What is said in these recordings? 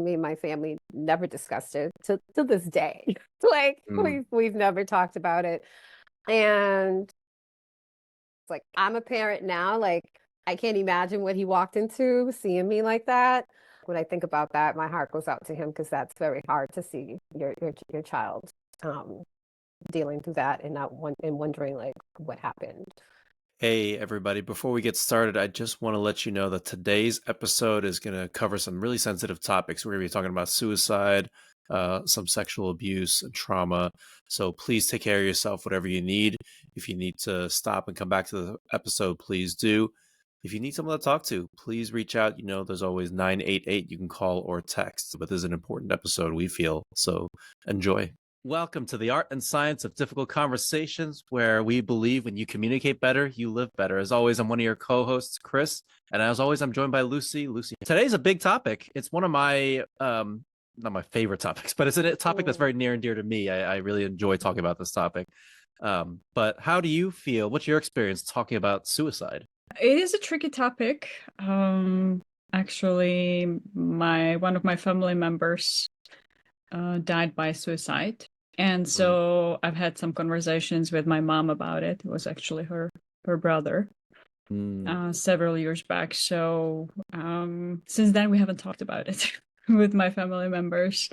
me and my family never discussed it to this day. Like Mm. we've never talked about it. And it's like I'm a parent now, like I can't imagine what he walked into seeing me like that. When I think about that, my heart goes out to him because that's very hard to see your child um dealing through that and not and wondering like what happened. Hey, everybody. Before we get started, I just want to let you know that today's episode is going to cover some really sensitive topics. We're going to be talking about suicide, some sexual abuse, and trauma. So please take care of yourself, whatever you need. If you need to stop and come back to the episode, please do. If you need someone to talk to, please reach out. You know, there's always 988 you can call or text. But this is an important episode, we feel. So enjoy. Welcome to the art and science of difficult conversations, where we believe when you communicate better, you live better. As always, I'm one of your co-hosts, Chris, and as always, I'm joined by Lucy. Lucy, today's a big topic. It's one of my not my favorite topics, but it's a topic that's very near and dear to me. I really enjoy talking about this topic. But how do you feel? What's your experience talking about suicide? It is a tricky topic. Actually, one of my family members died by suicide. And so I've had some conversations with my mom about it. It was actually her brother several years back. So since then, we haven't talked about it with my family members.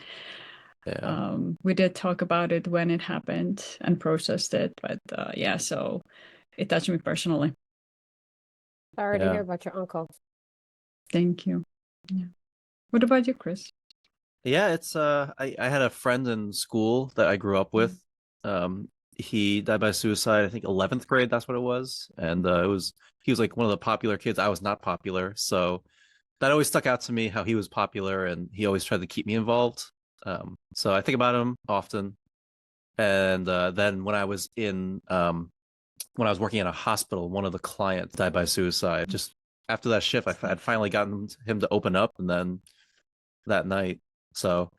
Yeah. We did talk about it when it happened and processed it. But yeah, so it touched me personally. Sorry to hear about your uncle. Thank you. Yeah. What about you, Chris? Yeah, it's I had a friend in school that I grew up with. He died by suicide, I think 11th grade, that's what it was. And he was like one of the popular kids. I was not popular. So that always stuck out to me, how he was popular and he always tried to keep me involved. So I think about him often. And then when I was working at a hospital, one of the clients died by suicide. Just after that shift, I'd finally gotten him to open up, and then that night. So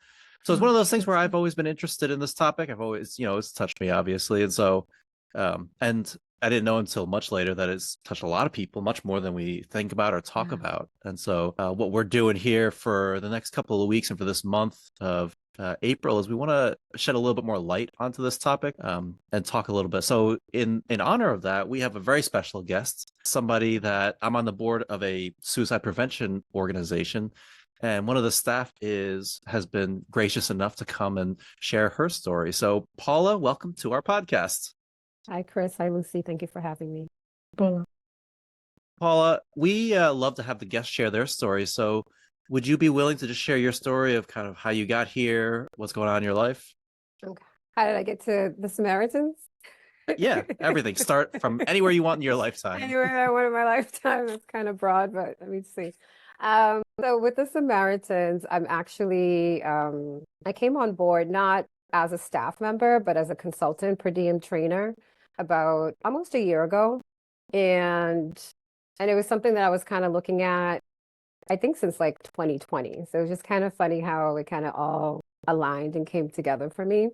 it's one of those things where I've always been interested in this topic. I've always, it's touched me, obviously. And so, and I didn't know until much later that it's touched a lot of people, much more than we think about or talk about. And so what we're doing here for the next couple of weeks and for this month of April is we want to shed a little bit more light onto this topic and talk a little bit. So in honor of that, we have a very special guest, somebody that I'm on the board of a suicide prevention organization. And one of the staff has been gracious enough to come and share her story. So Paula, welcome to our podcast. Hi, Chris. Hi, Lucy. Thank you for having me. Paula, we love to have the guests share their story. So would you be willing to just share your story of kind of how you got here, what's going on in your life? Okay. How did I get to the Samaritans? Yeah, everything. Start from anywhere you want in your lifetime. Anywhere I want in my lifetime. It's kind of broad, but let me see. So with the Samaritans, I'm actually, I came on board not as a staff member, but as a consultant per diem trainer about almost a year ago. And it was something that I was kind of looking at, I think since like 2020. So it was just kind of funny how it kind of all aligned and came together for me.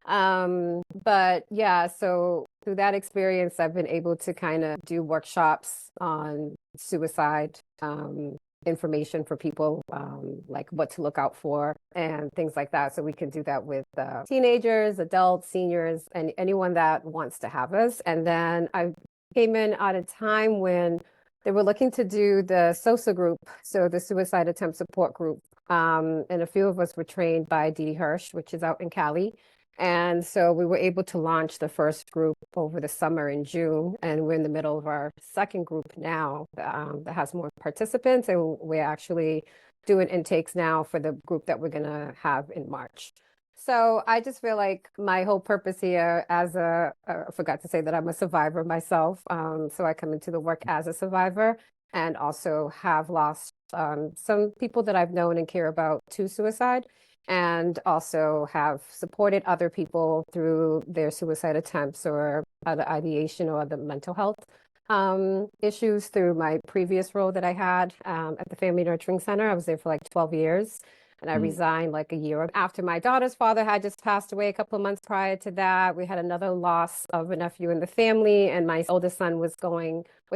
But yeah, so through that experience, I've been able to kind of do workshops on suicide, information for people, like what to look out for and things like that. So we can do that with teenagers, adults, seniors, and anyone that wants to have us. And then I came in at a time when they were looking to do the SOSA group, so the Suicide Attempt Support Group. And a few of us were trained by Dee Hirsch, which is out in Cali. And so we were able to launch the first group over the summer in June, and we're in the middle of our second group now that has more participants, and we're actually doing intakes now for the group that we're going to have in March. So I just feel like my whole purpose here I forgot to say that I'm a survivor myself. So I come into the work as a survivor and also have lost some people that I've known and care about to suicide, and also have supported other people through their suicide attempts or other ideation or other mental health issues through my previous role that I had at the Family Nurturing Center. I was there for like 12 years. And I resigned like a year after my daughter's father had just passed away a couple of months prior to that. We had another loss of a nephew in the family, and my oldest son was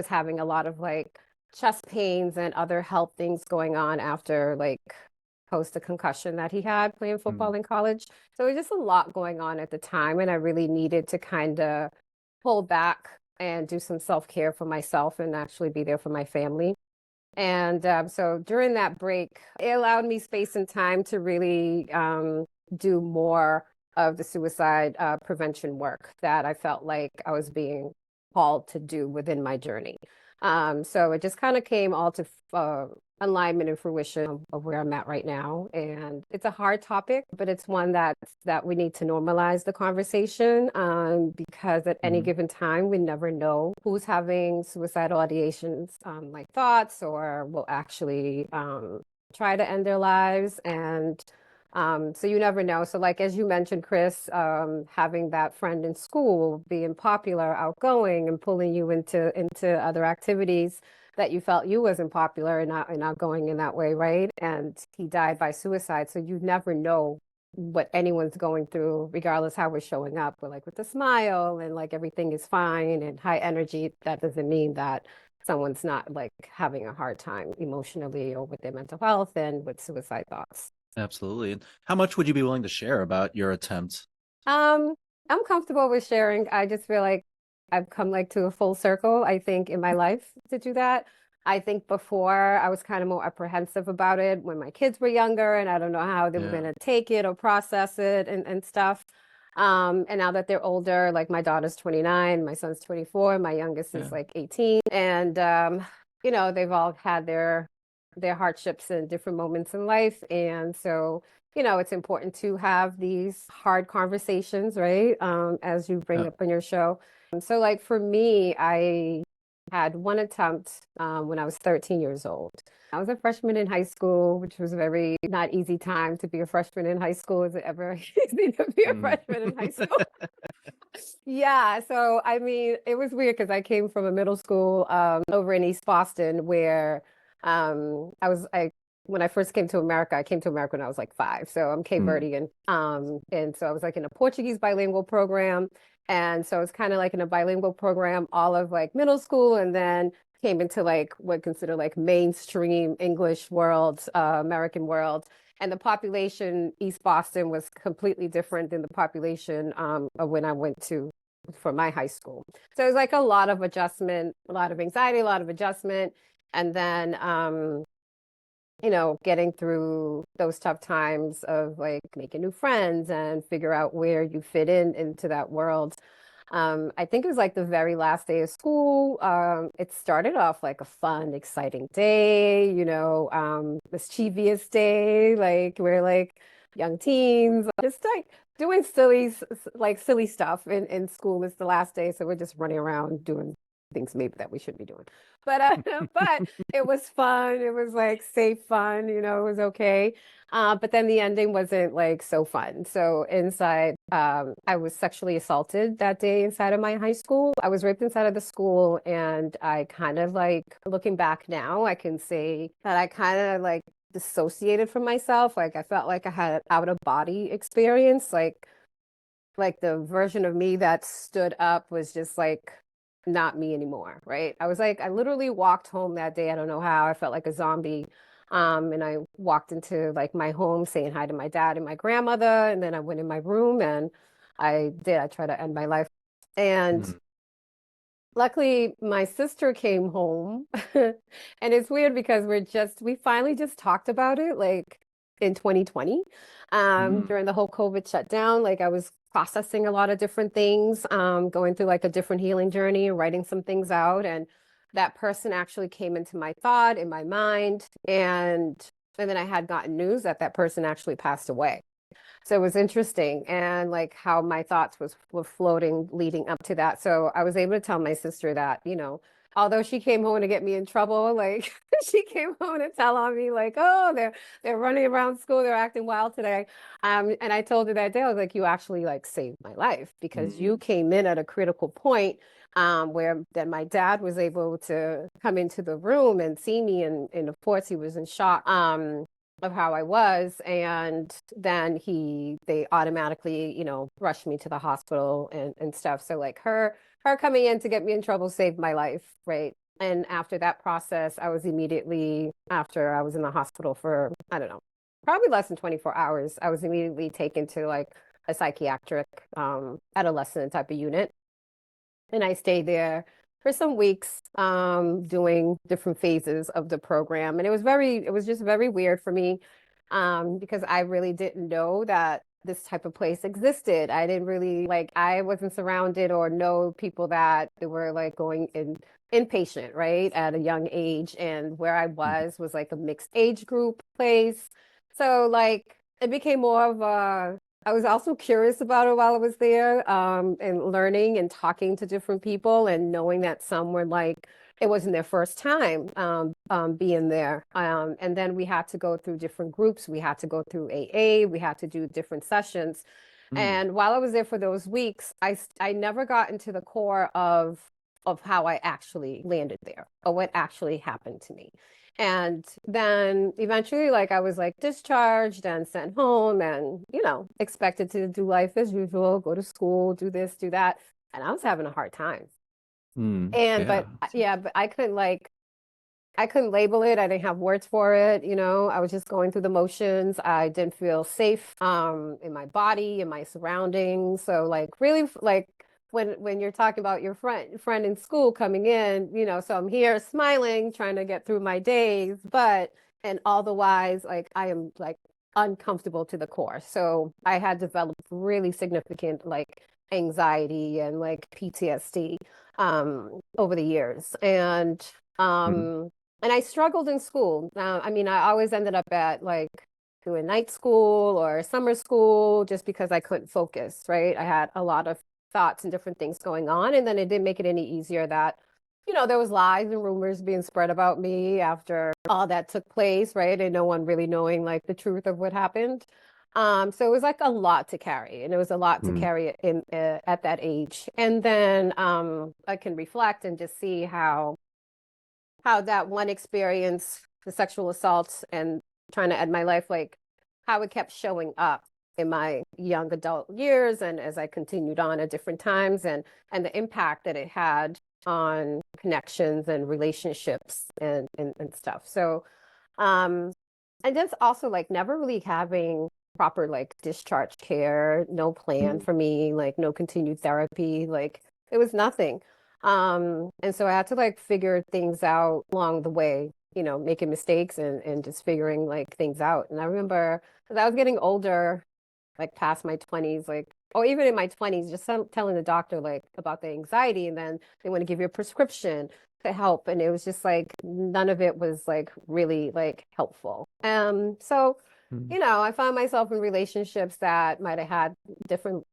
having a lot of like chest pains and other health things going on after like post a concussion that he had playing football in college. So it was just a lot going on at the time, and I really needed to kind of pull back and do some self-care for myself and actually be there for my family. And so during that break, it allowed me space and time to really do more of the suicide prevention work that I felt like I was being called to do within my journey. So it just kind of came all to alignment and fruition of where I'm at right now. And it's a hard topic, but it's one that we need to normalize the conversation because at any given time, we never know who's having suicidal ideations, like thoughts, or will actually try to end their lives. And so you never know. So like, as you mentioned, Chris, having that friend in school, being popular, outgoing, and pulling you into other activities that you felt you wasn't popular and not going in that way, right? And he died by suicide. So you never know what anyone's going through, regardless how we're showing up. We're like with a smile and like everything is fine and high energy. That doesn't mean that someone's not like having a hard time emotionally or with their mental health and with suicide thoughts. Absolutely. And how much would you be willing to share about your attempt? I'm comfortable with sharing. I just feel like I've come like to a full circle, I think, in my life to do that. I think before I was kind of more apprehensive about it when my kids were younger and I don't know how they were going to take it or process it and stuff. And now that they're older, like my daughter's 29, my son's 24, my youngest is like 18. And, they've all had their hardships and different moments in life. And so, it's important to have these hard conversations, right? As you bring up on your show. So like for me, I had one attempt when I was 13 years old. I was a freshman in high school, which was a very not easy time to be a freshman in high school. Is it ever easy to be a freshman in high school? Yeah, so I mean, it was weird because I came from a middle school over in East Boston where when I first came to America, I came to America when I was like 5. So I'm Cape Verdean. And so I was like in a Portuguese bilingual program. And so it's kind of like in a bilingual program, all of like middle school, and then came into like what consider like mainstream English world, American world. And the population, East Boston, was completely different than the population of when I went for my high school. So it was like a lot of adjustment, a lot of anxiety, a lot of adjustment. And then, getting through those tough times of like making new friends and figure out where you fit into that world. I think it was like the very last day of school. It started off like a fun, exciting day, mischievous day, like we're like young teens, just like doing silly stuff in school. It's the last day, so we're just running around doing things maybe that we shouldn't be doing. But but it was fun. It was like safe fun, it was okay. But then the ending wasn't like so fun. So inside, I was sexually assaulted that day inside of my high school. I was raped inside of the school, and I kind of like looking back now, I can say that I kind of like dissociated from myself. Like I felt like I had an out of body experience. Like the version of me that stood up was just like not me anymore, right? I literally walked home that day. I don't know how. I felt like a zombie. And I walked into like my home saying hi to my dad and my grandmother. And then I went in my room and I tried to end my life. And luckily my sister came home. And it's weird because we finally just talked about it like in 2020, during the whole COVID shutdown. Like I was processing a lot of different things, going through like a different healing journey, writing some things out. And that person actually came into my thought, in my mind. And then I had gotten news that person actually passed away. So it was interesting, and like how my thoughts were floating leading up to that. So I was able to tell my sister that, although she came home to get me in trouble, like she came home to tell on me like, oh, they're running around school, they're acting wild today. And I told her that day, I was like, you actually like saved my life because you came in at a critical point, where then my dad was able to come into the room and see me, and of course he was in shock of how I was. And then they automatically, rushed me to the hospital and stuff. So like her coming in to get me in trouble saved my life, right? And after that process, I was immediately after I was in the hospital for, I don't know, probably less than 24 hours, I was immediately taken to like a psychiatric adolescent type of unit. And I stayed there for some weeks, doing different phases of the program. And it was just very weird for me, because I really didn't know that this type of place existed. I didn't really like, I wasn't surrounded or know people that they were like going inpatient, right, at a young age. And where I was like a mixed age group place. So like it became more of a I was also curious about it while I was there, and learning and talking to different people and knowing that some were like, it wasn't their first time being there. And then we had to go through different groups. We had to go through AA. We had to do different sessions. Mm. And while I was there for those weeks, I never got into the core of how I actually landed there or what actually happened to me. And then eventually, like I was like discharged and sent home and, expected to do life as usual, go to school, do this, do that. And I was having a hard time. And, Yeah. but I couldn't label it. I didn't have words for it. I was just going through the motions. I didn't feel safe, in my body, in my surroundings. So like really like when you're talking about your friend in school coming in, so I'm here smiling, trying to get through my days, but and all the wise, like I am like uncomfortable to the core. So I had developed really significant like anxiety and like PTSD over the years. Mhm. And I struggled in school. I mean, I always ended up at like doing night school or summer school just because I couldn't focus, right? I had a lot of thoughts and different things going on. And then it didn't make it any easier that, there was lies and rumors being spread about me after all that took place, right? And no one really knowing like the truth of what happened. So it was like a lot to carry, and it was a lot to Mm. carry in at that age. And then I can reflect and just see how that one experience, the sexual assaults and trying to end my life, like how it kept showing up in my young adult years and as I continued on at different times and the impact that it had on connections and relationships and stuff. So and just also like never really having proper like discharge care, no plan for me, like no continued therapy, like it was nothing. And so I had to like figure things out along the way, making mistakes and just figuring like things out. And I remember as I was getting older, like past my 20s, like, or even in my 20s, just telling the doctor like about the anxiety, and then they want to give you a prescription to help. And it was just like none of it was like really like helpful. So, Mm. I found myself in relationships that might have had different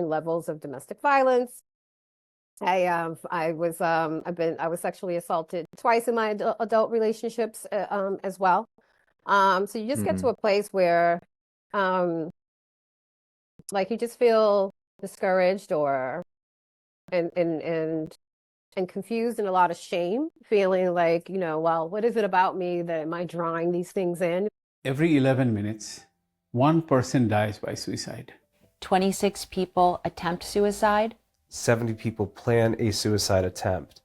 levels of domestic violence. I was sexually assaulted twice in my adult relationships, as well. So you just get to Mm. a place where um like you just feel discouraged or and and and and confused and a lot of shame, feeling like, well, what is it about me that am I drawing these things in? Every 11 minutes, one person dies by suicide. 26 people attempt suicide. 70 people plan a suicide attempt.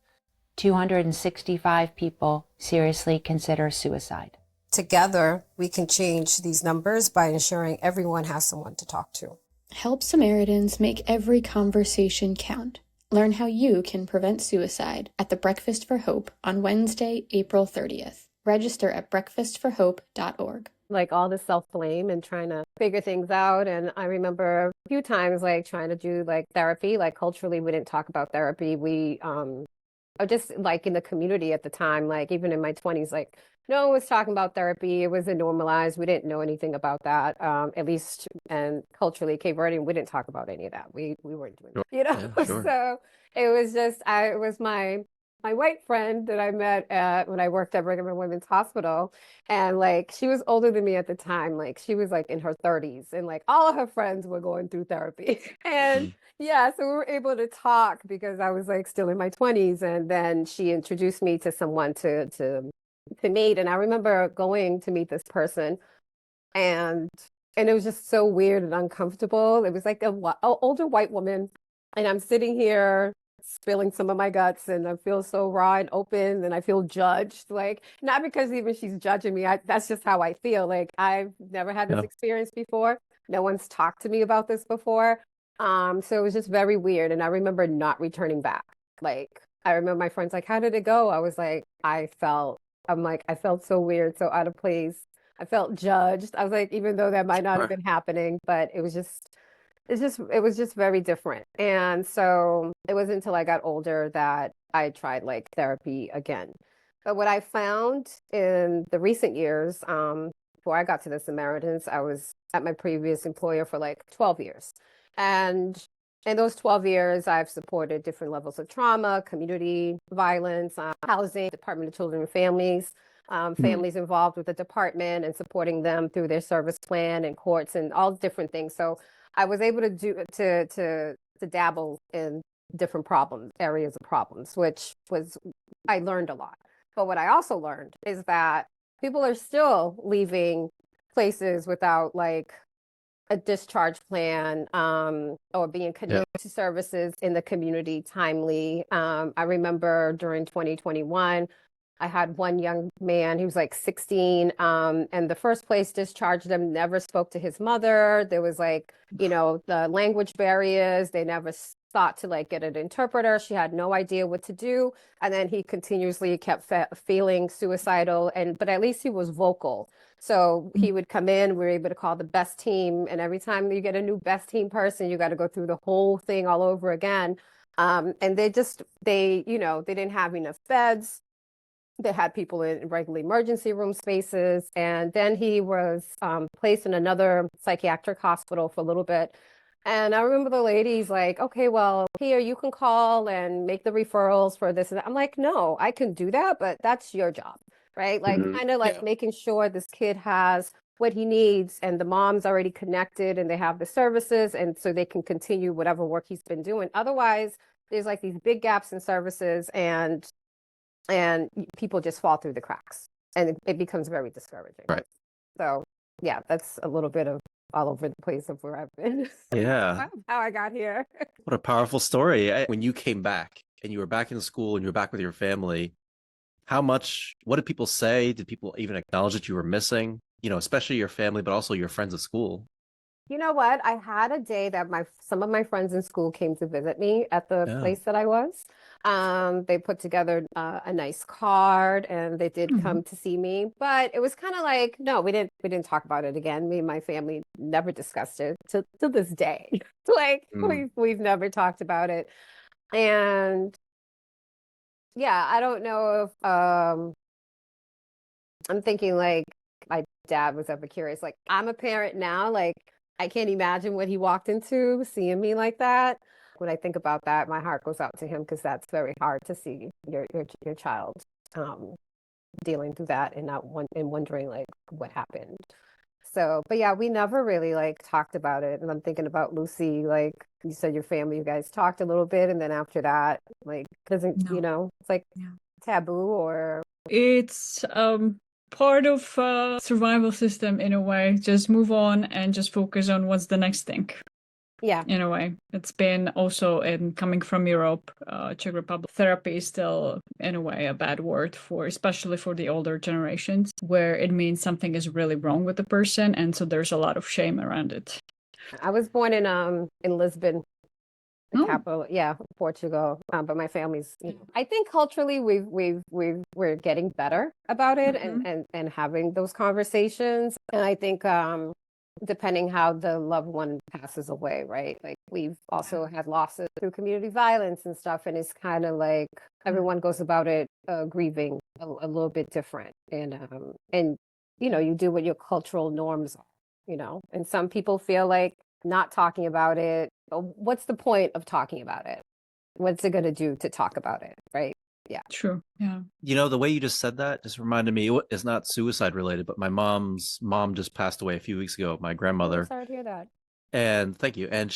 265 people seriously consider suicide. Together, we can change these numbers by ensuring everyone has someone to talk to. Help Samaritans make every conversation count. Learn how you can prevent suicide at the Breakfast for Hope on Wednesday, April 30th. Register at breakfastforhope.org. Like all this self-blame and trying to figure things out. And I remember a few times like trying to do like therapy, like culturally we didn't talk about therapy. We or just like in the community at the time, like even in my 20s, like no one was talking about therapy. It wasn't normalized. We didn't know anything about that. At least, and culturally Cape Verdean, we didn't talk about any of that. We weren't doing Sure. that, Yeah, sure. So it was just it was my white friend that I met when I worked at Brigham and Women's Hospital. And like, she was older than me at the time. Like she was like in her 30s and like all of her friends were going through therapy. And yeah, so we were able to talk because I was like still in my 20s. And then she introduced me to someone to meet. And I remember going to meet this person and it was just so weird and uncomfortable. It was like a older white woman and I'm sitting here spilling some of my guts, and I feel so raw and open, and I feel judged. Like, not because even she's judging me, that's just how I feel. Like, I've never had this Yeah. experience before. No one's talked to me about this before. So it was just very weird. And I remember not returning back. Like, I remember my friends like, how did it go? I was like, I felt so weird, so out of place. I felt judged. I was like, even though that might not have Sure. been happening, but it was just very different. And so it wasn't until I got older that I tried like therapy again. But what I found in the recent years, before I got to the Samaritans, I was at my previous employer for like 12 years. And in those 12 years, I've supported different levels of trauma, community violence, housing, Department of Children and Families, families involved with the department and supporting them through their service plan and courts and all different things. So I was able to dabble in different areas of problems, which was, I learned a lot. But what I also learned is that people are still leaving places without like a discharge plan, or being connected to services in the community timely. I remember during 2021, I had one young man, he was like 16, and the first place discharged him, never spoke to his mother. There was like, the language barriers. They never thought to like get an interpreter. She had no idea what to do. And then he continuously kept feeling suicidal, but at least he was vocal. So he would come in, we were able to call the best team. And every time you get a new best team person, you got to go through the whole thing all over again. And they didn't have enough beds. They had people in regular emergency room spaces. And then he was placed in another psychiatric hospital for a little bit. And I remember the lady's like, okay, well, here, you can call and make the referrals for this and that. I'm like, no, I can do that, but that's your job, right? Like, kind of like making sure this kid has what he needs, and the mom's already connected and they have the services, and so they can continue whatever work he's been doing. Otherwise, there's like these big gaps in services, and people just fall through the cracks, and it becomes very discouraging. Right. So yeah, that's a little bit of all over the place of where I've been. Yeah. How I got here. What a powerful story. When you came back and you were back in school and you were back with your family, what did people say? Did people even acknowledge that you were missing? Especially your family, but also your friends at school. You know what? I had a day that some of my friends in school came to visit me at the place that I was. They put together a nice card, and they did come to see me. But it was kind of like, no, we didn't talk about it again. Me and my family never discussed it to this day. Like we've never talked about it. And yeah, I don't know if I'm thinking like my dad was ever curious. Like, I'm a parent now, like I can't imagine what he walked into seeing me like that. When I think about that, my heart goes out to him, because that's very hard to see your child dealing through that and wondering like what happened. So, but yeah, we never really like talked about it. And I'm thinking about Lucie, like you said, your family, you guys talked a little bit, and then after that, like doesn't it's like taboo, or it's part of survival system in a way. Just move on and just focus on what's the next thing. Yeah. In a way, it's been also, in coming from Europe, Czech Republic, therapy is still in a way a bad word especially for the older generations, where it means something is really wrong with the person, and so there's a lot of shame around it. I was born in Lisbon, the capital, Portugal. But my family's, I think culturally we're getting better about it, and having those conversations. And I think depending how the loved one passes away, right? Like we've also had losses through community violence and stuff, and it's kind of like everyone goes about it grieving a little bit different, and you do what your cultural norms are, and some people feel like not talking about it. What's the point of talking about it? What's it going to do to talk about it, right? Yeah. True. Yeah. The way you just said that just reminded me, it's not suicide related, but my mom's mom just passed away a few weeks ago, my grandmother. I'm sorry to hear that. And thank you. And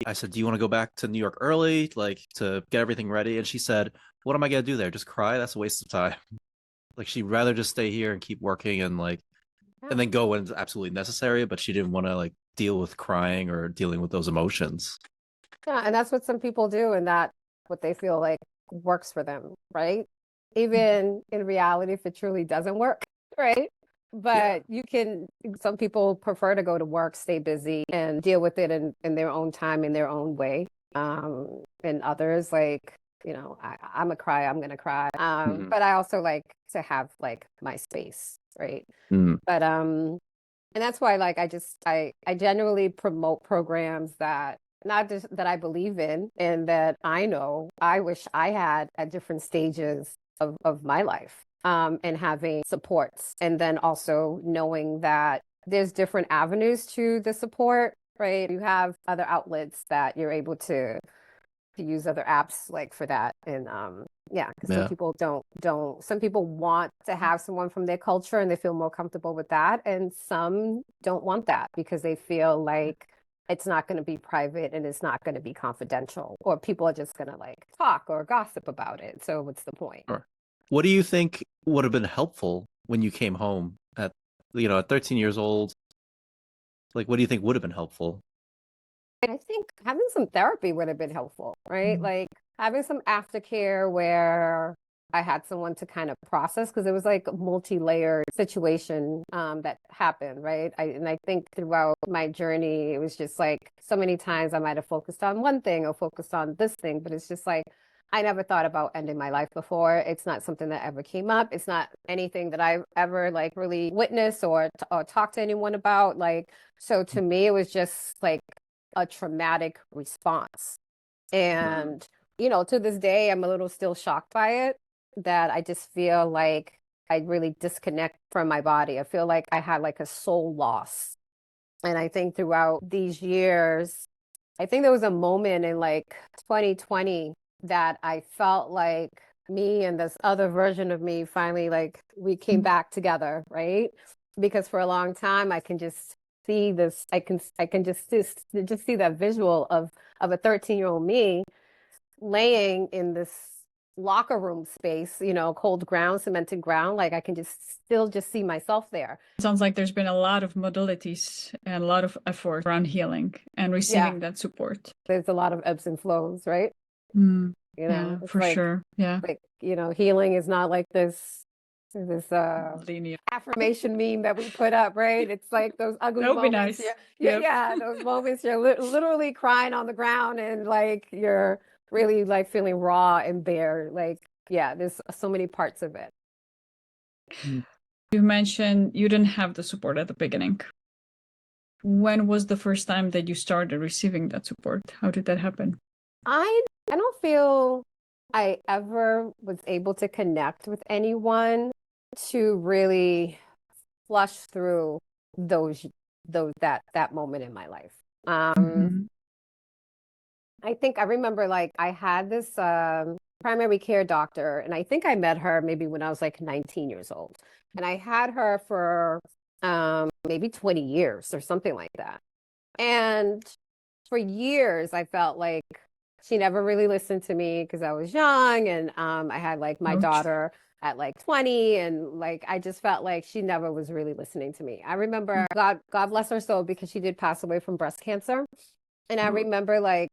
I said, do you want to go back to New York early, like to get everything ready? And she said, what am I going to do there? Just cry? That's a waste of time. Like she'd rather just stay here and keep working and and then go when it's absolutely necessary. But she didn't want to like deal with crying or dealing with those emotions. Yeah. And that's what some people do. And that what they feel like works for them, right? Even in reality, if it truly doesn't work, right? But some people prefer to go to work, stay busy, and deal with it in their own time, in their own way. And others, like, I'm a cry, I'm gonna cry. But I also like to have like my space, right? But and that's why like I generally promote programs that not just that I believe in and that I wish I had at different stages of my life. And having supports, and then also knowing that there's different avenues to the support, right? You have other outlets that you're able to use other apps like for that. And because some people some people want to have someone from their culture and they feel more comfortable with that, and some don't want that because they feel like it's not going to be private and it's not going to be confidential, or people are just going to like talk or gossip about it. So what's the point? Sure. What do you think would have been helpful when you came home at 13 years old? Like, what do you think would have been helpful? I think having some therapy would have been helpful, right? Like having some aftercare where I had someone to kind of process, because it was like a multi-layered situation that happened, right? And I think throughout my journey, it was just like so many times I might have focused on one thing or focused on this thing, but it's just like I never thought about ending my life before. It's not something that ever came up. It's not anything that I've ever like really witnessed or talked to anyone about. Like, so to me, it was just like a traumatic response. And, to this day, I'm a little still shocked by it, that I just feel like I really disconnect from my body. I feel like I had like a soul loss. And I think throughout these years, I think there was a moment in like 2020 that I felt like me and this other version of me finally, like, we came back together, right? Because for a long time I can just see this, I can just see that visual of a 13-year-old me laying in this locker room space, cold ground, cemented ground. Like I can still see myself there. Sounds like there's been a lot of modalities and a lot of effort around healing and receiving that support. There's a lot of ebbs and flows, right? Yeah, it's for like, sure. Yeah. like, healing is not like this Linear. affirmation meme that we put up, right? It's like those ugly That would be moments. nice. Yeah, those moments you're literally crying on the ground and like you're really like feeling raw and bare. Like, yeah, there's so many parts of it. You mentioned you didn't have the support at the beginning. When was the first time that you started receiving that support? How did that happen? I don't feel I ever was able to connect with anyone to really flush through that moment in my life. I think I remember like I had this primary care doctor, and I think I met her maybe when I was like 19 years old. And I had her for maybe 20 years or something like that. And for years, I felt like she never really listened to me because I was young, and I had like my daughter at like 20, and like I just felt like she never was really listening to me. I remember, God bless her soul, because she did pass away from breast cancer. And I remember like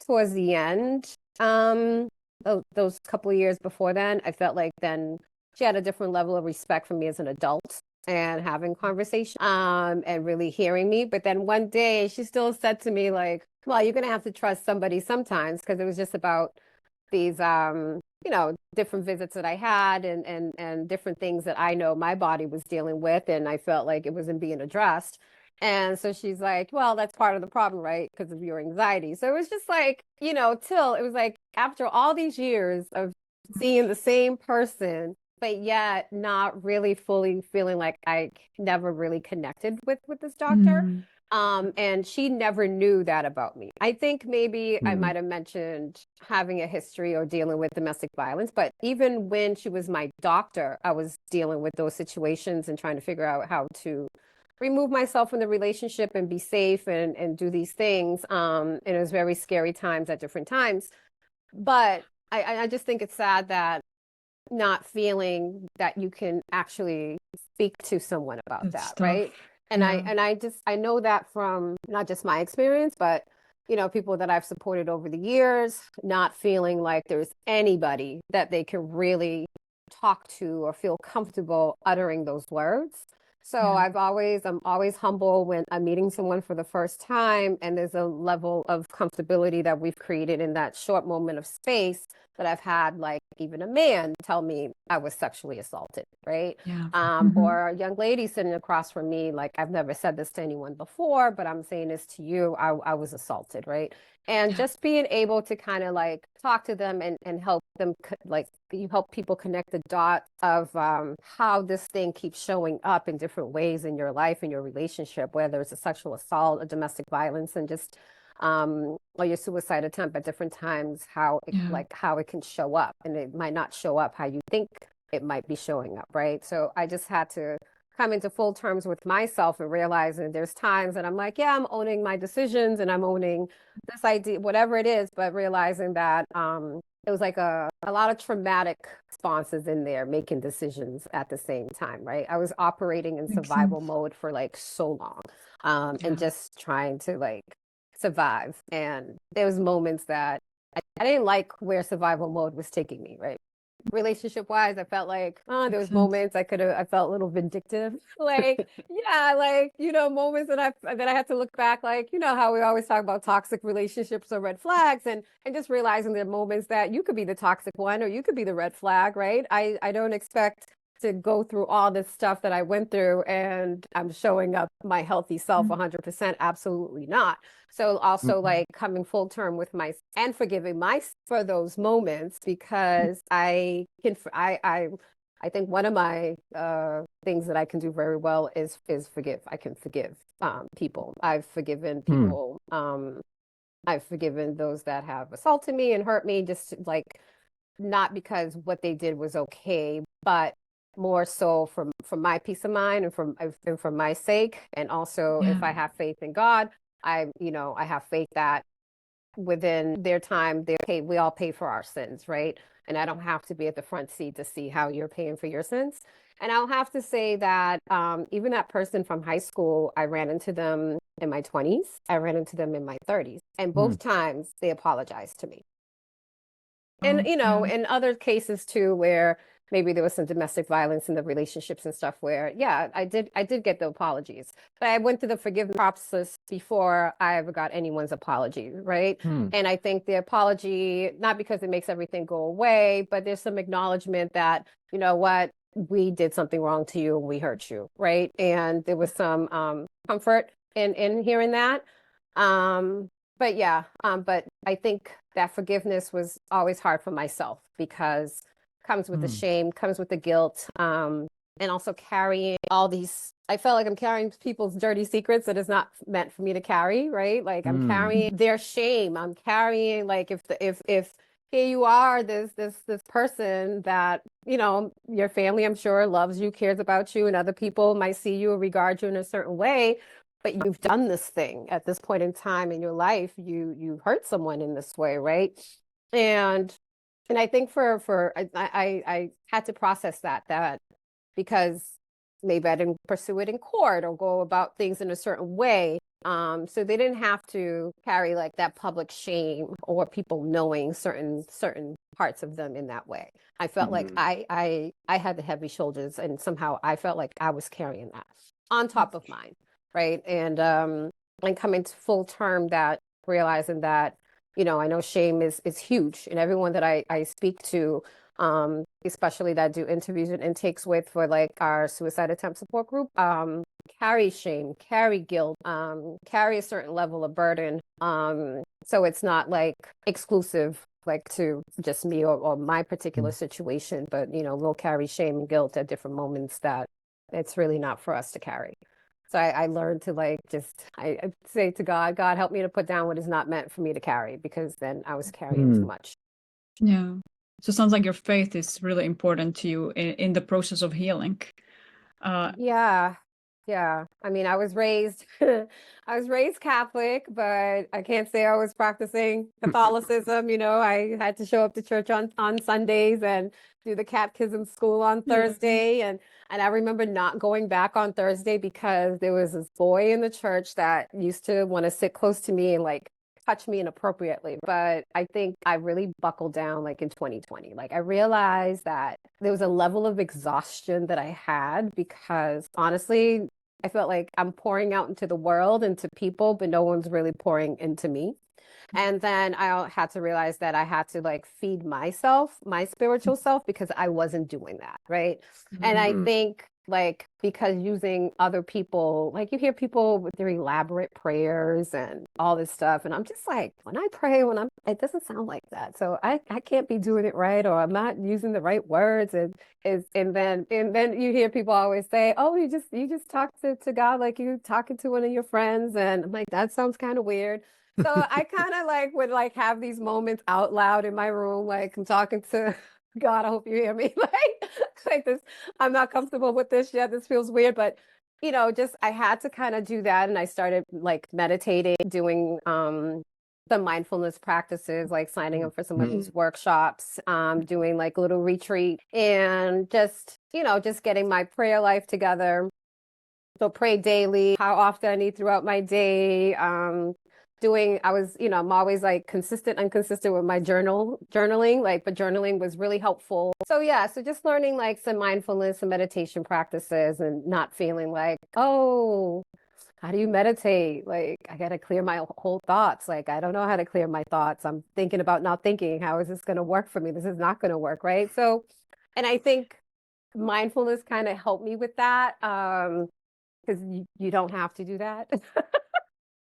towards the end, those couple of years before then, I felt like then she had a different level of respect for me as an adult and having conversation and really hearing me. But then one day she still said to me like, well, you're gonna have to trust somebody sometimes, because it was just about these different visits that I had and different things that I know my body was dealing with, and I felt like it wasn't being addressed. And so she's like, well, that's part of the problem, right? Because of your anxiety. So it was just like, till it was like after all these years of seeing the same person, but yet not really fully feeling like I never really connected with this doctor. And she never knew that about me. I think maybe I might have mentioned having a history or dealing with domestic violence, but even when she was my doctor, I was dealing with those situations and trying to figure out how to remove myself from the relationship and be safe and do these things. And it was very scary times at different times. But I just think it's sad that not feeling that you can actually speak to someone about that, right? And I know that from not just my experience, but people that I've supported over the years, not feeling like there's anybody that they can really talk to or feel comfortable uttering those words. So Yeah. I'm always humble when I'm meeting someone for the first time, and there's a level of comfortability that we've created in that short moment of space that I've had, like even a man tell me I was sexually assaulted, right? Yeah. Or a young lady sitting across from me, like I've never said this to anyone before, but I'm saying this to you, I was assaulted, right? And Yeah. just being able to kind of like talk to them and help them, like you help people connect the dots of how this thing keeps showing up in different ways in your life, in your relationship, whether it's a sexual assault, a domestic violence, and just or your suicide attempt at different times, Yeah. how it can show up, and it might not show up how you think it might be showing up, right? So I just had to come into full terms with myself and realizing there's times that I'm like, yeah, I'm owning my decisions and I'm owning this idea, whatever it is, but realizing that it was like a lot of traumatic responses in there, making decisions at the same time, right? I was operating in Makes survival sense. mode for like so long, Yeah. and just trying to like survive. And there was moments that I didn't like where survival mode was taking me, right? Relationship wise, I felt like, there Makes was sense. moments I felt a little vindictive. Like, yeah, like, moments that I had to look back, like, how we always talk about toxic relationships or red flags, and just realizing there are moments that you could be the toxic one or you could be the red flag, right? I don't expect to go through all this stuff that I went through and I'm showing up my healthy self 100%. Absolutely not. So also like coming full term with and forgiving myself for those moments, because I think one of my things that I can do very well is forgive. I can forgive people. I've forgiven people. I've forgiven those that have assaulted me and hurt me, just like not because what they did was okay, but more so for my peace of mind and for my sake. And also, if I have faith in God, I have faith that within their time, we all pay for our sins, right? And I don't have to be at the front seat to see how you're paying for your sins. And I'll have to say that even that person from high school, I ran into them in my 20s. I ran into them in my 30s. And both times they apologized to me. And, in other cases too, where maybe there was some domestic violence in the relationships and stuff where, yeah, I did get the apologies, but I went through the forgiveness process before I ever got anyone's apology, right? And I think the apology, not because it makes everything go away, but there's some acknowledgement that, you know what, we did something wrong to you and we hurt you, right? And there was some comfort in hearing that. But yeah, but I think that forgiveness was always hard for myself because comes with the shame, comes with the guilt, and also carrying all these. I felt like I'm carrying people's dirty secrets that is not meant for me to carry, right? Like I'm carrying their shame. I'm carrying like if here you are, this person that your family, I'm sure, loves you, cares about you, and other people might see you or regard you in a certain way. But you've done this thing at this point in time in your life. You hurt someone in this way, right? And I think I had to process that because maybe I didn't pursue it in court or go about things in a certain way. So they didn't have to carry like that public shame or people knowing certain parts of them in that way. I felt like I had the heavy shoulders, and somehow I felt like I was carrying that on top of mine. Right. And coming to full term that realizing that, I know shame is huge. And everyone that I speak to, especially that do interviews and intakes with for like our suicide attempt support group, carry shame, carry guilt, carry a certain level of burden. So it's not like exclusive like to just me or my particular situation, but we'll carry shame and guilt at different moments that it's really not for us to carry. So I learned to like I say to God, help me to put down what is not meant for me to carry, because then I was carrying too much. Yeah. So it sounds like your faith is really important to you in the process of healing. Yeah. I mean, I was raised Catholic, but I can't say I was practicing Catholicism. I had to show up to church on Sundays and do the catechism school on Thursday. And I remember not going back on Thursday because there was this boy in the church that used to want to sit close to me and like touch me inappropriately. But I think I really buckled down like in 2020. Like I realized that there was a level of exhaustion that I had because honestly, I felt like I'm pouring out into the world, into people, but no one's really pouring into me. And then I had to realize that I had to like feed myself, my spiritual self, because I wasn't doing that, right? And I think like because using other people, like you hear people with their elaborate prayers and all this stuff, and I'm just like, when I pray, it doesn't sound like that. So I can't be doing it right, or I'm not using the right words, and then you hear people always say, oh, you just talk to God like you talking to one of your friends, and I'm like, that sounds kind of weird. So I kind of like would like have these moments out loud in my room, like I'm talking to God, I hope you hear me. Like this, I'm not comfortable with this yet. This feels weird, but just I had to kind of do that, and I started like meditating, doing some mindfulness practices, like signing up for some of these workshops, doing like little retreat, and just getting my prayer life together. So pray daily, how often I need throughout my day. I'm always like inconsistent with my journaling, like, but journaling was really helpful. So yeah, so just learning like some mindfulness and meditation practices and not feeling like, oh, how do you meditate? Like, I got to clear my whole thoughts. Like, I don't know how to clear my thoughts. I'm thinking about not thinking. How is this going to work for me? This is not going to work, right? So, and I think mindfulness kind of helped me with that. Because you don't have to do that.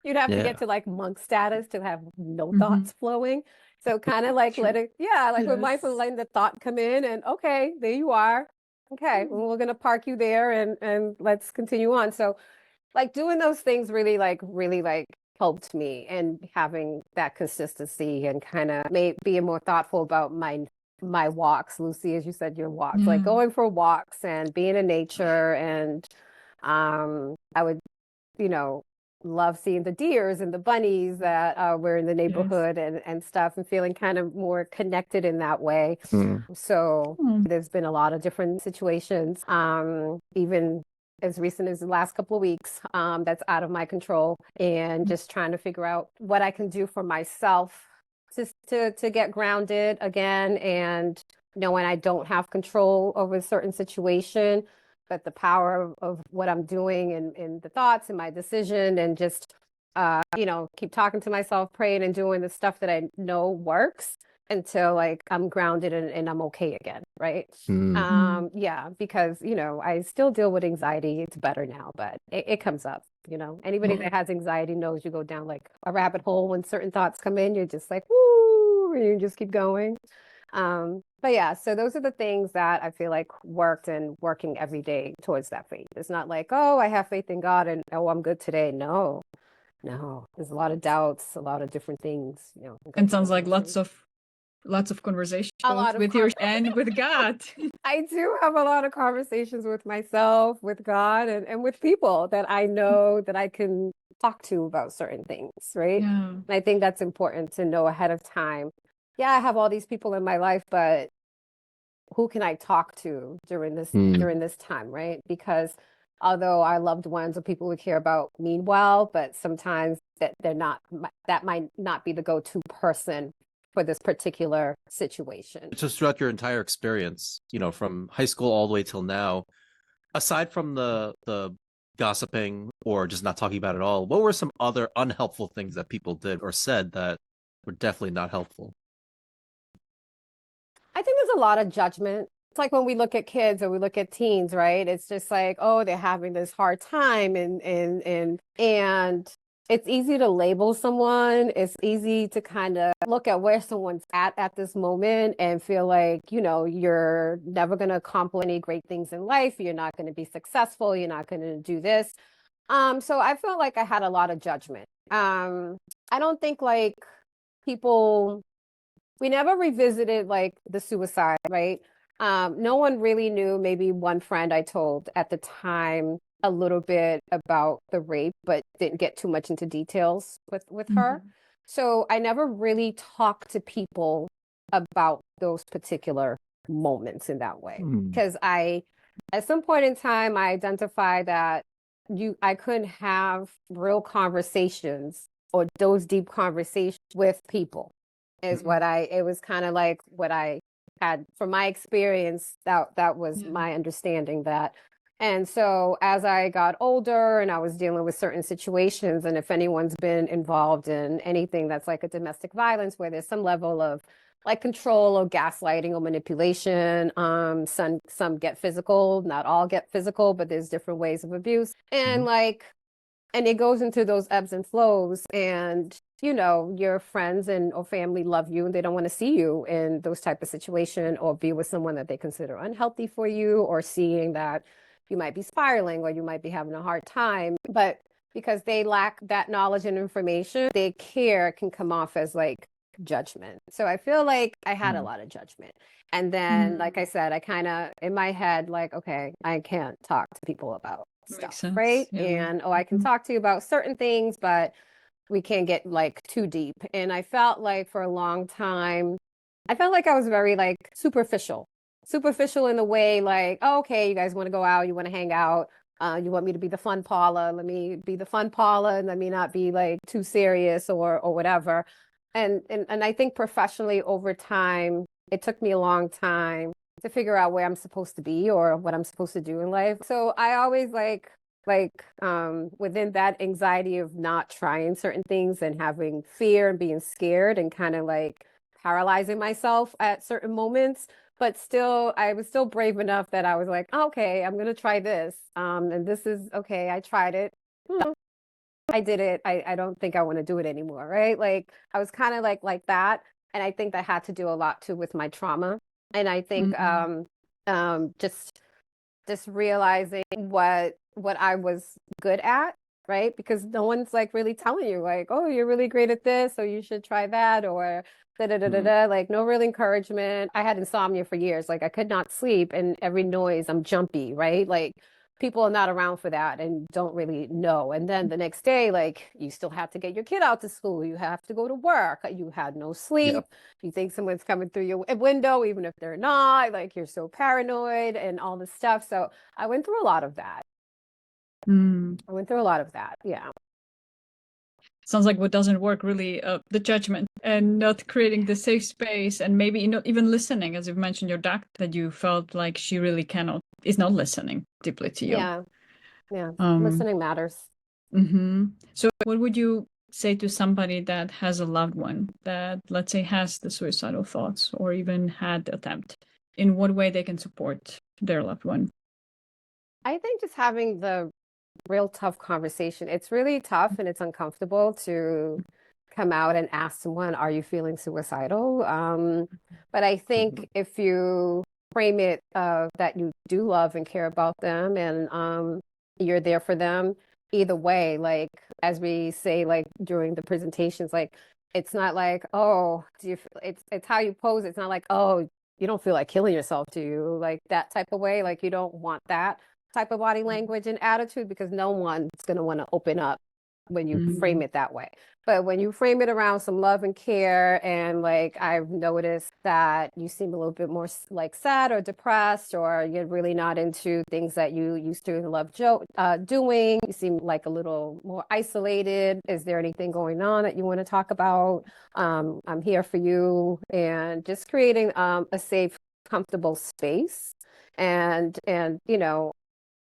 You'd have to get to like monk status to have no thoughts flowing. So kind of like let it, like with mindfulness, letting the thought come in and okay, there you are. Okay, well, we're gonna park you there and let's continue on. So like doing those things really helped me, and having that consistency and kind of being more thoughtful about my walks, Lucy, as you said, your walks, like going for walks and being in nature. And I would, love seeing the deers and the bunnies that were in the neighborhood and stuff, and feeling kind of more connected in that way. So there's been a lot of different situations, even as recent as the last couple of weeks, that's out of my control, and just trying to figure out what I can do for myself just to get grounded again, and knowing I don't have control over a certain situation, but the power of what I'm doing and the thoughts and my decision, and just, keep talking to myself, praying and doing the stuff that I know works until like I'm grounded and I'm okay again. Right. Yeah, because, I still deal with anxiety. It's better now, but it comes up, anybody that has anxiety knows you go down like a rabbit hole when certain thoughts come in, you're just like, woo, and you just keep going. But yeah, so those are the things that I feel like worked, and working every day towards that faith. It's not like, oh, I have faith in God and oh, I'm good today. No, there's a lot of doubts, a lot of different things, And sounds like lots of conversations with your and with God. I do have a lot of conversations with myself, with God, and with people that I know that I can talk to about certain things, right? Yeah. And I think that's important to know ahead of time. Yeah, I have all these people in my life, but who can I talk to during this time, right? Because although our loved ones or people we care about mean well, but sometimes that might not be the go-to person for this particular situation. Just throughout your entire experience, from high school all the way till now, aside from the gossiping or just not talking about it at all, what were some other unhelpful things that people did or said that were definitely not helpful? I think there's a lot of judgment. It's like when we look at kids or we look at teens, right? It's just like, oh, they're having this hard time, and it's easy to label someone. It's easy to kind of look at where someone's at this moment and feel like, you're never going to accomplish any great things in life. You're not going to be successful. You're not going to do this. So I felt like I had a lot of judgment. I don't think like we never revisited like the suicide, right? No one really knew. Maybe one friend I told at the time a little bit about the rape, but didn't get too much into details with her. So I never really talked to people about those particular moments in that way. Because at some point in time, I identified that I couldn't have real conversations or those deep conversations with people is what it was kind of like what I had from my experience, that was my understanding that. And so as I got older and I was dealing with certain situations, and if anyone's been involved in anything that's like a domestic violence where there's some level of like control or gaslighting or manipulation, some get physical, not all get physical, but there's different ways of abuse. And like, and it goes into those ebbs and flows, and you know, your friends and or family love you and they don't want to see you in those type of situation or be with someone that they consider unhealthy for you, or seeing that you might be spiraling or you might be having a hard time. But because they lack that knowledge and information, their care can come off as like judgment. So I feel like I had a lot of judgment. And then, like I said, I kind of in my head, like, okay, I can't talk to people about stuff, right? And I can talk to you about certain things, but we can't get like too deep. And I felt like for a long time, I felt like I was very like superficial in the way like, oh, okay, you guys want to go out, you want to hang out. You want me to be the fun Paula, let me be the fun Paula and let me not be like too serious or whatever. And I think professionally over time, it took me a long time to figure out where I'm supposed to be or what I'm supposed to do in life. So I always within that anxiety of not trying certain things and having fear and being scared and kind of like paralyzing myself at certain moments, but still I was still brave enough that I was like, okay, I'm gonna try this, and this is okay, I tried it. I did it. I don't think I want to do it anymore, right? Like I was kind of like that, and I think that had to do a lot too with my trauma. And I think just realizing what I was good at, right? Because no one's like really telling you like, oh, you're really great at this, so you should try that, or da da da da da. Like no real encouragement. I had insomnia for years. Like I could not sleep, and every noise, I'm jumpy, right? Like people are not around for that and don't really know. And then the next day, like you still have to get your kid out to school. You have to go to work. You had no sleep. You think someone's coming through your window, even if they're not. Like you're so paranoid and all this stuff. So I went through a lot of that. Yeah. Sounds like what doesn't work really, the judgment and not creating the safe space, and maybe not even listening, as you've mentioned your doctor, that you felt like she really is not listening deeply to you. Yeah. Listening matters. So what would you say to somebody that has a loved one that, let's say, has the suicidal thoughts or even had the attempt? In what way they can support their loved one? I think just having the real tough conversation. It's really tough and it's uncomfortable to come out and ask someone, are you feeling suicidal? But I think if you frame it that you do love and care about them, and you're there for them either way, like as we say, like during the presentations, like it's not like, oh, it's how you pose. It's not like, oh, you don't feel like killing yourself, do you? Like that type of way. Like you don't want that type of body language and attitude, because no one's going to want to open up when you frame it that way. But when you frame it around some love and care, and like I've noticed that you seem a little bit more like sad or depressed, or you're really not into things that you used to love doing. You seem like a little more isolated. Is there anything going on that you want to talk about? I'm here for you. And just creating a safe, comfortable space, and you know,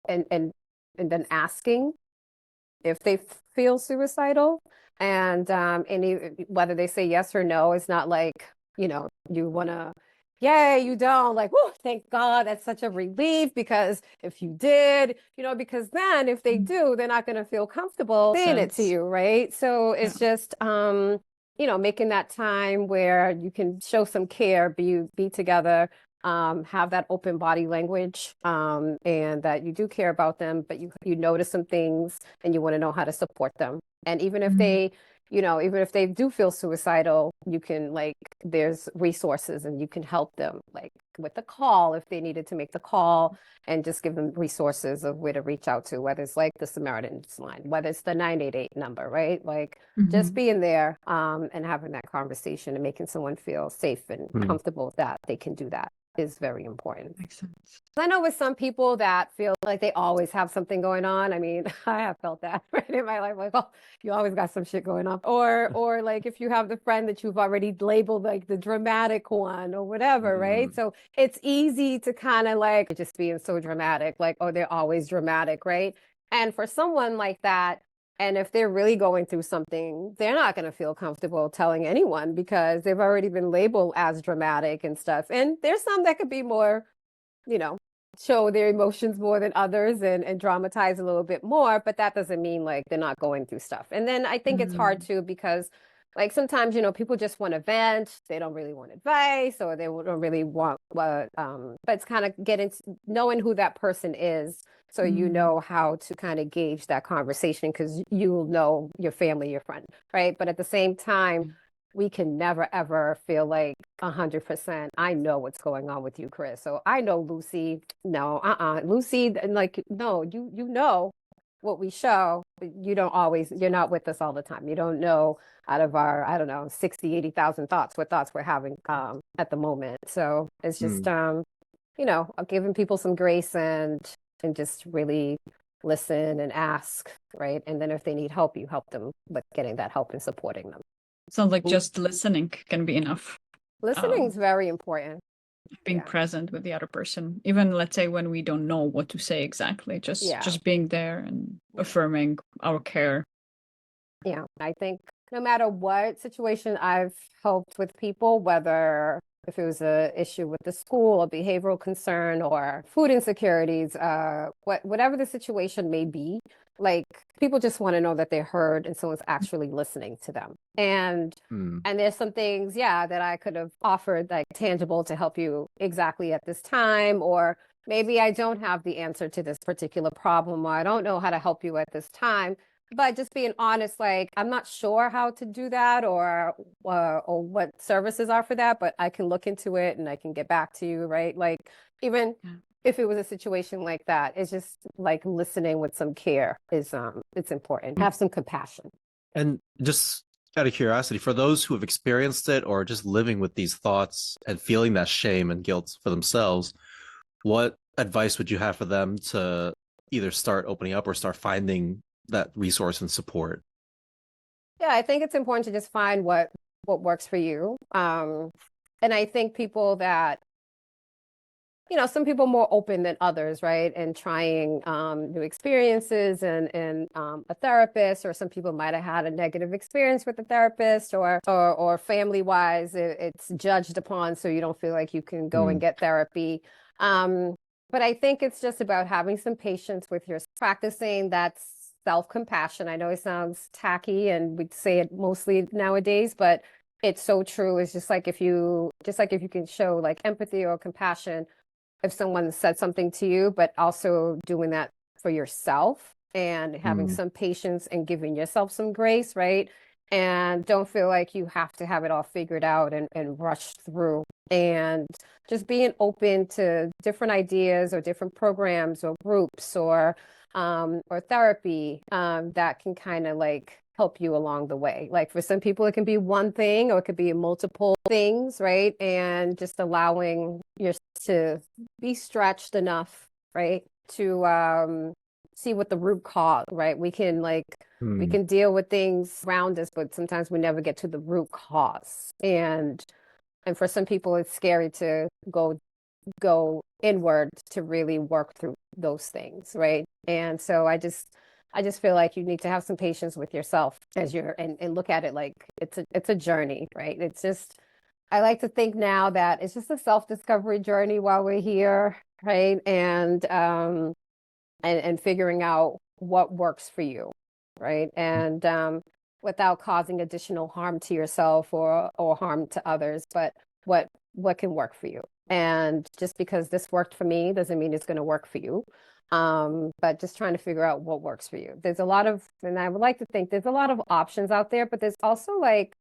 and then asking if they feel suicidal, and whether they say yes or no. It's not like, you know, you want to, yay, you don't, like, whoa, thank God, that's such a relief, because if you did, you know, because then if they do, they're not going to feel comfortable saying it to you, right? So it's just you know, making that time where you can show some care, be together, have that open body language, and that you do care about them, but you notice some things and you want to know how to support them. And even if they, you know, even if they do feel suicidal, you can, like, there's resources and you can help them, like with the call, if they needed to make the call, and just give them resources of where to reach out to, whether it's like the Samaritan's line, whether it's the 988 number, right? Like just being there, and having that conversation and making someone feel safe and comfortable that they can do that. is very important. Makes sense. I know with some people that feel like they always have something going on. I mean, I have felt that right in my life, like, oh, you always got some shit going on. Or like if you have the friend that you've already labeled like the dramatic one or whatever, right? So it's easy to kind of like just being so dramatic, like, oh, they're always dramatic, right? And for someone like that, and if they're really going through something, they're not going to feel comfortable telling anyone because they've already been labeled as dramatic and stuff. And there's some that could be more, you know, show their emotions more than others and dramatize a little bit more, but that doesn't mean like they're not going through stuff. And then I think it's hard too because like sometimes, you know, people just want to vent, they don't really want advice or they don't really want what, but it's kind of getting knowing who that person is. So you know how to kind of gauge that conversation because you'll know your family, your friend, right? But at the same time, we can never ever feel like 100%. I know what's going on with you, Chris. So I know Lucy. No, Lucy, like no, you know what we show, but you don't always. You're not with us all the time. You don't know out of our, I don't know, 60, 80,000 thoughts, what thoughts we're having at the moment. So it's just you know, giving people some grace and just really listen and ask, right? And then if they need help, you help them with getting that help and supporting them. Sounds like just listening can be enough. Listening is very important. Being present with the other person, even let's say when we don't know what to say exactly, just being there and affirming our care. Yeah, I think no matter what situation I've helped with people, whether if it was an issue with the school, a behavioral concern, or food insecurities, whatever the situation may be, like people just want to know that they're heard and someone's actually listening to them. And there's some things, that I could have offered like tangible to help you exactly at this time, or maybe I don't have the answer to this particular problem, or I don't know how to help you at this time. But just being honest, like I'm not sure how to do that or what services are for that, but I can look into it and I can get back to you, right? Like even if it was a situation like that, it's just like listening with some care is it's important. Have some compassion. And just out of curiosity, for those who have experienced it or just living with these thoughts and feeling that shame and guilt for themselves, what advice would you have for them to either start opening up or start finding that resource and support? Yeah, I think it's important to just find what works for you. And I think people that, you know, some people more open than others, right? And trying new experiences and a therapist, or some people might have had a negative experience with a therapist, or family wise, it's judged upon, so you don't feel like you can go and get therapy. But I think it's just about having some patience with your practicing that's self-compassion. I know it sounds tacky and we'd say it mostly nowadays, but it's so true. It's just like if you can show like empathy or compassion if someone said something to you, but also doing that for yourself and having some patience and giving yourself some grace, right? And don't feel like you have to have it all figured out and rush through. And just being open to different ideas or different programs or groups or therapy that can kind of like help you along the way. Like for some people, it can be one thing or it could be multiple things, right? And just allowing yourself to be stretched enough, right? To see what the root cause, right? We can we can deal with things around us, but sometimes we never get to the root cause. And for some people, it's scary to go inward to really work through those things, right? And so I just feel like you need to have some patience with yourself as and look at it like it's a journey, right? It's just, I like to think now that it's just a self-discovery journey while we're here, right? And figuring out what works for you, right? And without causing additional harm to yourself or harm to others, but what can work for you. And just because this worked for me doesn't mean it's going to work for you. But just trying to figure out what works for you. There's a lot of, and I would like to think there's a lot of options out there, but there's also like,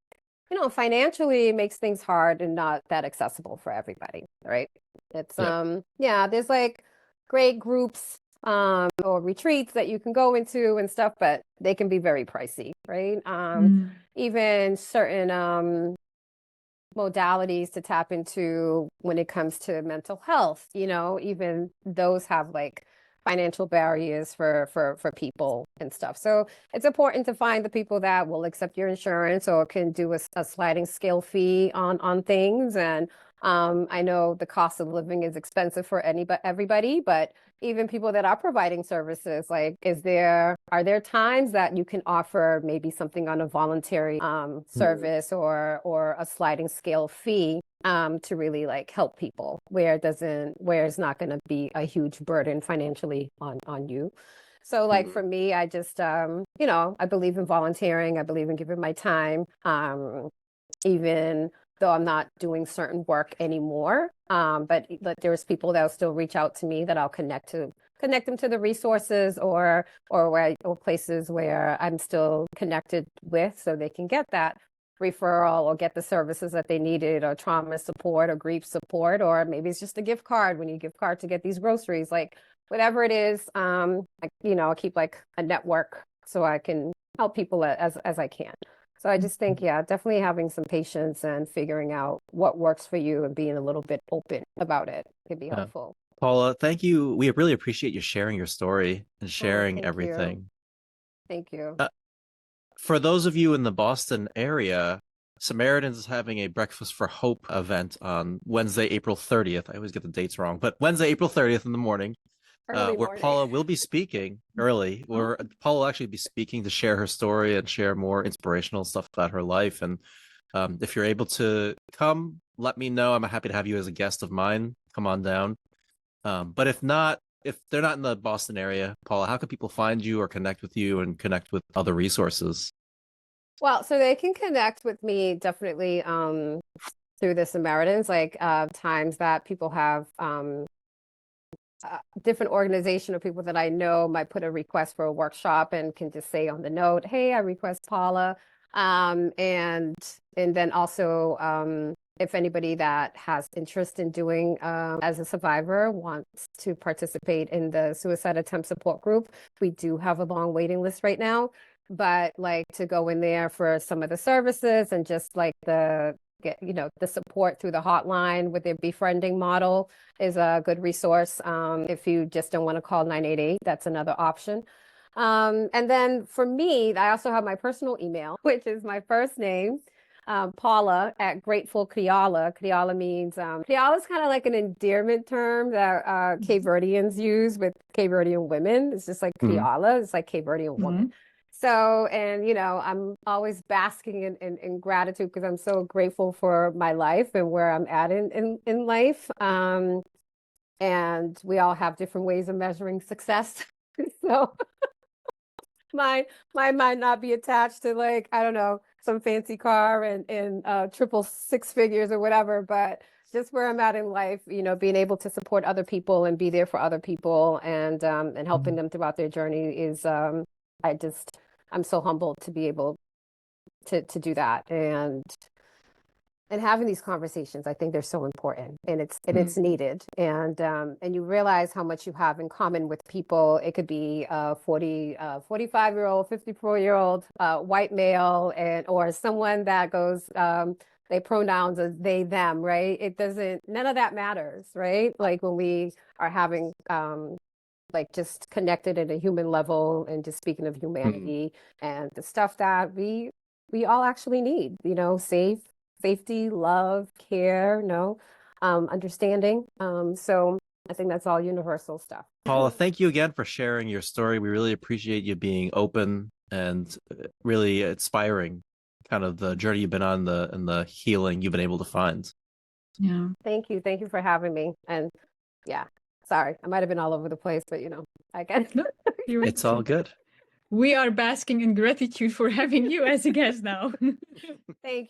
you know, financially it makes things hard and not that accessible for everybody, right? It's, there's like great groups, or retreats that you can go into and stuff, but they can be very pricey, right? Even certain, modalities to tap into when it comes to mental health. Even those have like financial barriers for people and stuff. So it's important to find the people that will accept your insurance or can do a sliding scale fee on things. And I know the cost of living is expensive for everybody, but even people that are providing services, like, are there times that you can offer maybe something on a voluntary service or a sliding scale fee to really like help people where it's not going to be a huge burden financially on you. So like for me, I just I believe in volunteering. I believe in giving my time. Even though I'm not doing certain work anymore. But there's people that will still reach out to me that I'll connect them to the resources or places where I'm still connected with, so they can get that referral or get the services that they needed, or trauma support or grief support, or maybe it's just a gift card when you gift card to get these groceries, like whatever it is. I'll keep like a network so I can help people as I can. So I just think, yeah, definitely having some patience and figuring out what works for you and being a little bit open about it could be helpful. Paula, thank you. We really appreciate you sharing your story and sharing everything. Thank you. For those of you in the Boston area, Samaritans is having a Breakfast for Hope event on Wednesday, April 30th. I always get the dates wrong, but Wednesday, April 30th in the morning. Where Paula will be speaking early, or Paula will actually be speaking to share her story and share more inspirational stuff about her life. And if you're able to come, let me know. I'm happy to have you as a guest of mine. Come on down. But if they're not in the Boston area, Paula, how can people find you or connect with you and connect with other resources? Well, so they can connect with me definitely through the Samaritans, like times that people have different organization or people that I know might put a request for a workshop and can just say on the note, hey, I request Paula. And then also if anybody that has interest in doing as a survivor wants to participate in the suicide attempt support group, we do have a long waiting list right now. But like to go in there for some of the services and just like the support through the hotline with their befriending model is a good resource. If you just don't want to call 988, that's another option. And then for me, I also have my personal email, which is my first name, Paula at Grateful Kriala. Kriala means, Kriala is kind of like an endearment term that Cape Verdeans use with Cape Verdean women. It's just like Kriala, it's like Cape Verdean woman. So, and I'm always basking in gratitude because I'm so grateful for my life and where I'm at in life. And we all have different ways of measuring success. So mine might not be attached to like, I don't know, some fancy car and triple six figures or whatever, but just where I'm at in life, being able to support other people and be there for other people and helping them throughout their journey is, I'm so humbled to be able to do that and having these conversations. I think they're so important and it's needed. And you realize how much you have in common with people. It could be a 45-year-old, 54-year-old white male or someone that goes, they pronouns as they, them, right? None of that matters, right? Like when we are having like just connected at a human level and just speaking of humanity and the stuff that we all actually need, safety, love, care, understanding. So I think that's all universal stuff. Paula, thank you again for sharing your story. We really appreciate you being open and really inspiring kind of the journey you've been on and the healing you've been able to find. Yeah. Thank you. Thank you for having me. And yeah. Sorry, I might have been all over the place, but I get it. It's all good. We are basking in gratitude for having you as a guest now. Thank